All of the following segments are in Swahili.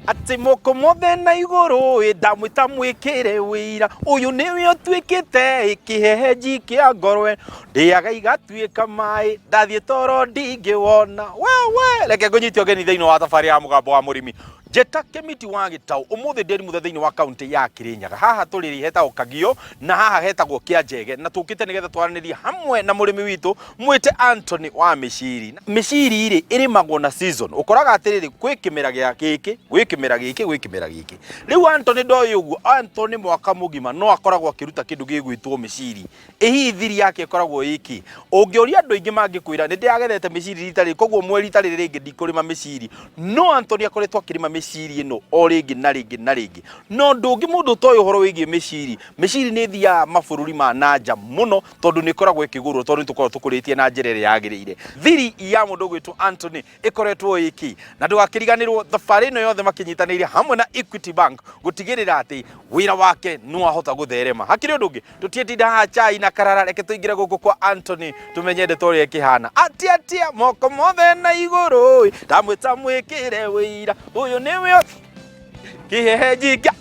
ati moko mothe na iguru ndamwita mwikire wira uyu niwe utwikite ikiheheji kia ngorwe ndiaga igatuika mai ndathie toro ndingiwona wewe reke ngunyitio geni thiini wa thabari ya mugambo wa murimi Jeta Kemiti wa Gitau umuthi ndiri muthe thiini wa kaunti ya Kirinyaga haha turiri hetagwo Kagio na haha hetagwo Kianjege na tukite nigetha twaranirie hamwe na murimi witu mwite Anthony wa Miciri. Miciri iri irimagwo na season ukoraga atiriri gwi kimera giki gwi kimera giki riu Anthony ndoyo uguo Anthony mwaka mugima no akoragwo akiruta kindu gigwitwo Miciri ihi thiri yake ikoragwo iki ungioria andu ingi mangikwira ni ndiagethete Miciri ritari koguo mweri ritari ringi ndikurima Miciri no Anthony akoretwo akirima Miciri ino o ringi na ringi no ndungi mundu toy uhoro wigie Miciri ni thia mabururi ma nanja muno tondu ni koragwo ikigurwo tondu tukorwo tukuritie na njirere yagirire thiri ya mundu gwitwo Anthony ikoretwo iki na ndugakiriganirwo thabari ino yothe makinyitanire hamwe na Equity Bank gutigirira ati wira wake no ahota gutherema hakiri ndungi tutietinda ha chai na karara reke tuingire guku kwa Anthony tumenyende tori ekihana atia moko mothe na iguru ndamwita mwikire wira uyu niwe kiheheji kia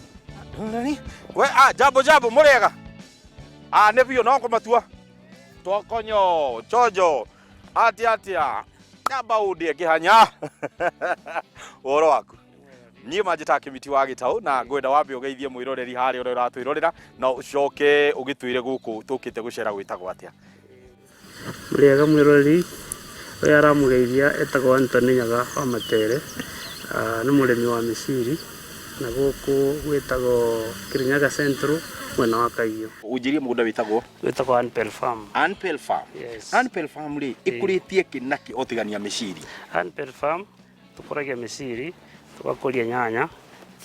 we jambo murega ne biyo no kumatua tokonyo chojo atia nyamba udie kihanya woro waku nie Jeta Kemiti wa Gitau na ngwenda wambe ugeithie mwiroreri hari uri uratwirorera na ucoke ugitwire guku tukite gucera gwitagwo atia murega mwiroreri we aramugeithia etagwo Anthony Nyaga wa Matere ni murimi wa Miciri na guku gwitagwo Kirinyaga Central mwena wa Kagio ujirie mugunda witagwo Anpel Farm. Yes. Anpel Farm ri ikuritie kinaki otigania Miciri. Anpel Farm tukuragia Miciri tugakuria nyanya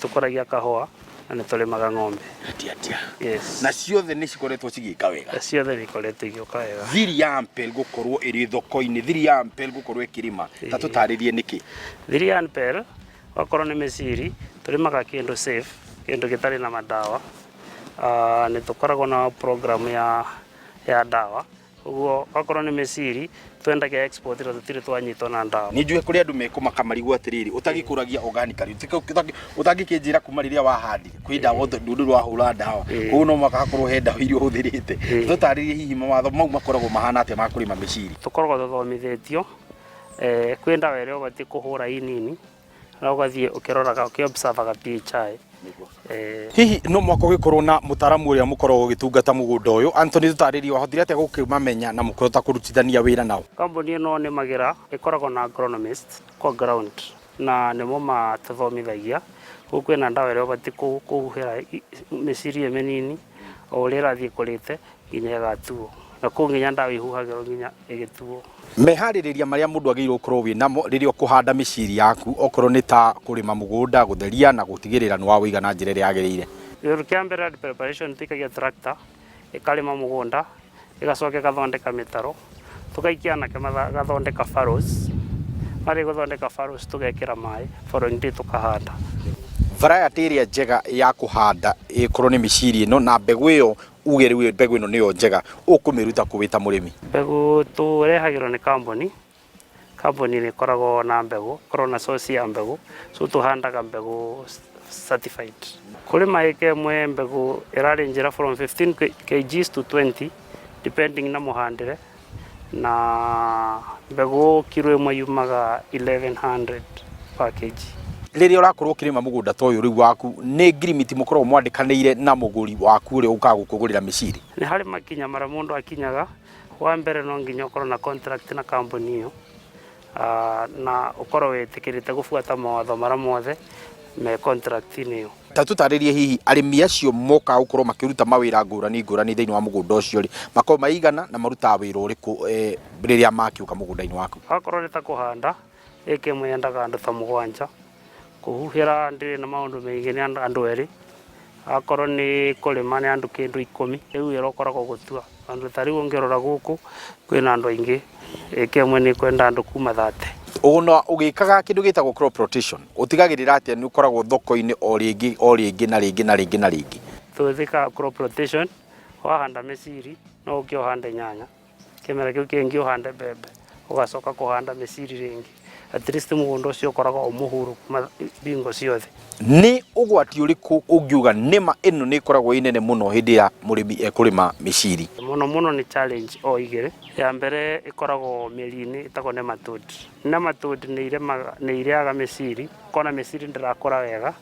tukuragia kahua na nitulimaga ng'ombe atia yes na ciothe ni cikoretwo cigika wega ciothe ni koretwo igika wega thiri ya Anpel gukorwo iri thoko-ini thiri ya Anpel gukorwo ikirima ta tutaririe niki thiri ya Anpel wakorwo ni Miciri tulimaga kindu safe kindu gitari na madawa ni tukoragwo na program ya dawa uguo wakorwo ni Miciri twendaga export ira tutire twanyitwo na ndawa ni njue kuri andu mekumaka marigu atiriri utagikuragia organically utagikinjira kuma riria wahandi kwi ndawa ndundu wahura ndawa koguo no makakorwo he ndawa irio huthirite tutaririe hihi mawatho mau makoragwo mahana atia makurima Miciri tukoragwo tuthomithitio kwi ndawa iria ubati kuhura inini na ugathie ukiroraga ukiobservaga PHI hihi no mwako gikorwo na mutaramu uria mukorwo gitungata mugunda uyu Anthony tutaririe wahotire atia gukimamenya na mukorota kurutithania wira nao kambuni ino ni magira ikoragwo na agronomist kwa ground na nimo matuthomithagia guku na ndawa iria ubati kuhuhira Miciri menini o uria irathie kurite nginya gatuo na kunginya ndawa ihuhagirwo nginya igituo mehaririria maria mundu agiirwo korwo wi namo riria kuhanda Miciri yaku okorwo ni ta kurima mugunda gutheria na gutigirira ni wa wiga na njira iria yagirire kiambere preparation tikagia tractor ikalima mugunda igacoka gathondeka mitaro tukaikia na gathondeka furrows mari guthondeka furrows tugekira mai following day tukahanda variety iria njega ya kuhanda ikorwo ni Miciri ino na mbegu iyo uge riu mbegu ino niyo njega ukumiruta kuwita murimi mbegu turehagirwo ni company ni koragwo na mbegu korwo na source ya mbegu so tuhandaga mbegu certified kuri maike mwe mbegu irari njira from 15 kg to 20 depending na muhandire na mbegu kilo imwe yumaga 1100 per kg riria urakorwo ukirima mugunda toyo riu waku ni ngirimiti mukorwo mwandikaniire na muguri waku uri ukagukugurira Miciri ni hari makinya mara mundu akinyaga wa mbere no nginya ukorwo na contract na company iyo na ukorwo witikirite gufuata mawatho mara mothe me contract niyo ta tutaririe hihi arimi acio moka ukorwo makiruta mawira ngurani thiini wa mugunda ucio ri makorwo maigana na maruta wira uriku riria makiuka mugunda-ini waku akorwo ni ta kuhanda ikimwe yendaga andu ta mugwanja kuhuhira ndiri na maundu meingi ni andu eri akorwo ni kurima ni andu kindu 10 riu ero koragwo gutua andu tari ungirora guku kwina andu aingi ikimwe ni kwenda andu kuma 30 ona ugikaga kindu gitagwo crop rotation utigagirira atia ni ukoragwo thoko-ini o ringi na ringi tuthika crop rotation wahanda Miciri no ukiohande nyanya kimera kiu kingi uhande bebe ugacoka kuhanda Miciri ringi at least mũgũnda ũcio ũkoragwo o mũhuru bingo ciothe. Nĩ ũgwati ũrĩkũ ũngiuga nĩma ĩno nĩ ĩkoragwo ĩnene mũno hĩndĩ ya mũrĩmi ekũrĩma mĩciri? Mũno nĩ challenge o igĩrĩ. Ya mbere ĩkoragwo mĩri-inĩ ĩtagwo nematode. Nematode nĩ irĩaga mĩciri, kona mĩciri ndĩrakũra wega,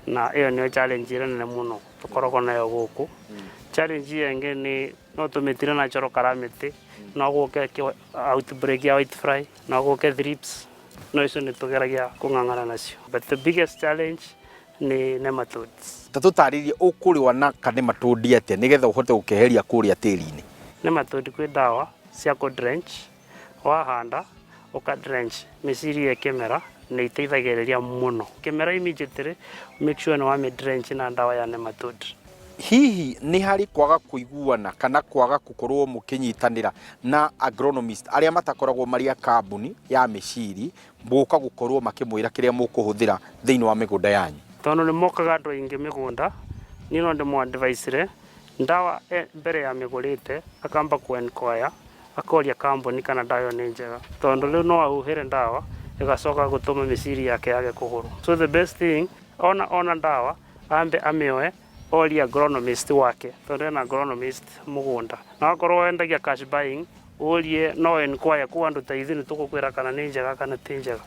na ĩyo nĩyo challenge ĩrĩa nene mũno tũkoragwo nayo gũkũ. Challenge ĩngĩ nĩ no tũmĩtire natural calamity, no gũke outbreak ya whitefly, no gũke thrips, no icio nĩ tũgeragia kũng'ang'ana nacio. But the biggest challenge nĩ nematodes. Ta tũtarĩrie ũkũrĩwa na kanematode atĩa nĩgetha ũhote gũkeheria kũrĩa tĩri-inĩ? Nematode kwĩ ndawa cia kũ-drench, wahanda ũka-drench mĩciri ĩkĩmera, nĩ iteithagĩrĩria mũno. Kĩmera immediately make sure nĩ wamĩ-drench na ndawa ya nematode. Hihi nĩ harĩ kwaga kũiguana kana kwaga gũkorwo mũkĩnyitanĩra na agronomist arĩa matakoragwo marĩ a kambuni ya mĩciri gũka gũkorwo makĩmwĩra kĩrĩa mũkũhũthĩra thĩinĩ wa mĩgũnda yanyu? Tondũ nĩ mokaga andũ aingĩ mĩgũnda, niĩ no ndĩmũ-advise ndawa mbere ya mĩgũrĩte akamba ku-enquire, akoria kambuni kana ndawa ĩyo nĩ njega, tondũ rĩu no ahuhĩre ndawa ĩgacoka gũtũma mĩciri yake yage kũgũrũ. So the best thing, ona ndawa ambe amĩoe orie agronomist wake, tondũ ena agronomist mũgũnda. Na wakorwo wendagia cash buying, ũrie no enquire kũu andũ ta ithuĩ nĩ tũgũkwĩra kana nĩ njega kana ti njega.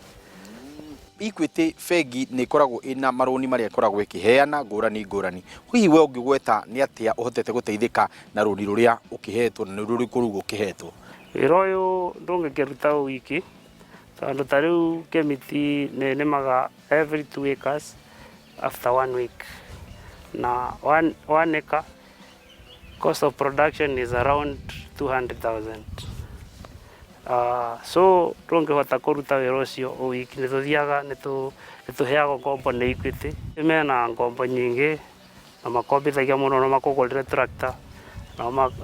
Equity bengi nĩ ĩkoragwo ĩna marũni marĩa ĩkoragwo ĩkĩheana ngũrani. Hihi we ũngĩgweta nĩ atĩa ũhotete gũteithĩka na rũni rũrĩa ũkĩhetwo na nĩ rũrĩkũ rũu ũkĩhetwo? Wĩra ũyũ ndũngĩkĩruta wiki, tondũ ta rĩu Kemiti nĩ nĩmaga every 2 acres after 1 week. Na one acre cost of production is around 200,000. So ndũngĩhota kũruta wĩra ũcio o wiki, nĩ tũthiaga nĩ tũheagwo ngombo nĩ Equity. Mena ngombo nyingĩ na makombithagia mũno, no makũgũrĩre tractor,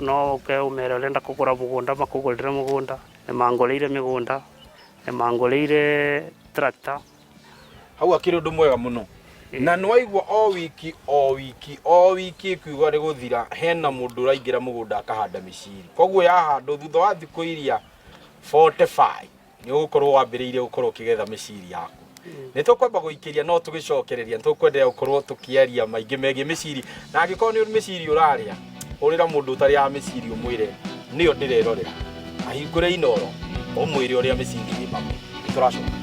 no ũkeũmere ũrenda kũgũra mũgũnda makũgũrĩre mũgũnda, nĩ mangũrĩire mĩgũnda, nĩ mangũrĩire tractor. Hau akĩrĩ ũndũ mwega mũno. Na nĩ waigua o wiki ĩkiuga nĩ gũthira hena mũndũ ũraingĩra mũgũnda akahanda mĩciri. Koguo yahandwo thutha wa thikũ iria 45 nĩ ũgũkorwo wambĩrĩirie gũkorwo ũkĩgetha mĩciri yaku. Nĩ tũkwamba gũikĩria no tũgĩcokereria, nĩ tũkwenderea gũkorwo tũkĩaria maingĩ megiĩ mĩciri, na angĩkorwo nĩ mĩciri ũrarĩa ũrĩra mũndũ ũtarĩaga mĩciri ũmwĩre nĩyo ndĩrerorera, ahingũre Inooro ũmwĩre ũrĩa mĩciri ĩrĩmagwo. Nĩ tũracoka.